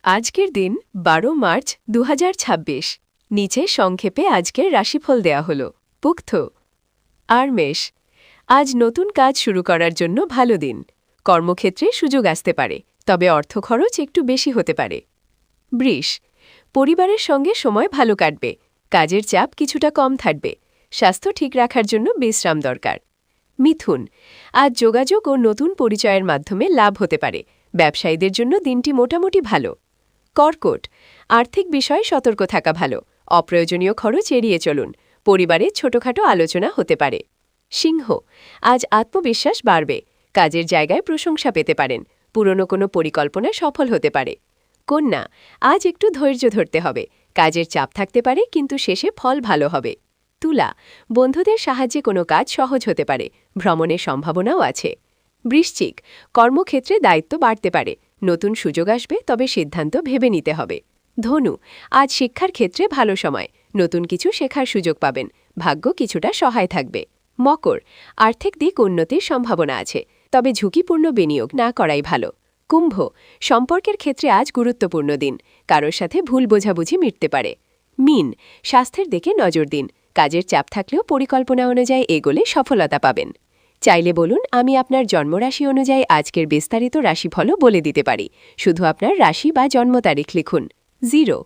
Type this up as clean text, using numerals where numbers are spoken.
আজকের দিন ১২ মার্চ ২০২৬। নিচে সংক্ষেপে আজকের রাশিফল দেয়া হল। পুখ্ত আর মেষ, আজ নতুন কাজ শুরু করার জন্য ভালো দিন। কর্মক্ষেত্রে সুযোগ আসতে পারে, তবে অর্থ খরচ একটু বেশি হতে পারে। বৃষ, পরিবারের সঙ্গে সময় ভালো কাটবে, কাজের চাপ কিছুটা কম থাকবে। স্বাস্থ্য ঠিক রাখার জন্য বিশ্রাম দরকার। মিথুন, আজ যোগাযোগ ও নতুন পরিচয়ের মাধ্যমে লাভ হতে পারে। ব্যবসায়ীদের জন্য দিনটি মোটামুটি ভালো। কর্কট, আর্থিক বিষয়ে সতর্ক থাকা ভালো। অপ্রয়োজনীয় খরচ এড়িয়ে চলুন। পরিবারে ছোটখাটো আলোচনা হতে পারে। সিংহ, আজ আত্মবিশ্বাস বাড়বে, কাজের জায়গায় প্রশংসা পেতে পারেন। পুরনো কোনো পরিকল্পনা সফল হতে পারে। কন্যা, আজ একটু ধৈর্য ধরতে হবে, কাজের চাপ থাকতে পারে কিন্তু শেষে ফল ভালো হবে। তুলা, বন্ধুদের সাহায্যে কোনো কাজ সহজ হতে পারে, ভ্রমণের সম্ভাবনাও আছে। বৃশ্চিক, কর্মক্ষেত্রে দায়িত্ব বাড়তে পারে, নতুন সুযোগ আসবে, তবে সিদ্ধান্ত ভেবে নিতে হবে। ধনু, আজ শিক্ষার ক্ষেত্রে ভালো সময়, নতুন কিছু শেখার সুযোগ পাবেন, ভাগ্য কিছুটা সহায় থাকবে। মকর, আর্থিক দিক উন্নতির সম্ভাবনা আছে, তবে ঝুঁকিপূর্ণ বিনিয়োগ না করাই ভালো। কুম্ভ, সম্পর্কের ক্ষেত্রে আজ গুরুত্বপূর্ণ দিন, কারোর সাথে ভুল বোঝাবুঝি মিটতে পারে। মীন, স্বাস্থ্যের দিকে নজর দিন, কাজের চাপ থাকলেও পরিকল্পনা অনুযায়ী এগোলে সফলতা পাবেন। চাইলে বলুন, আমি আপনার জন্মরাশি অনুযায়ী আজকের বিস্তারিত রাশিফলও বলে দিতে পারি। শুধু আপনার রাশি বা জন্ম তারিখ লিখুন। 0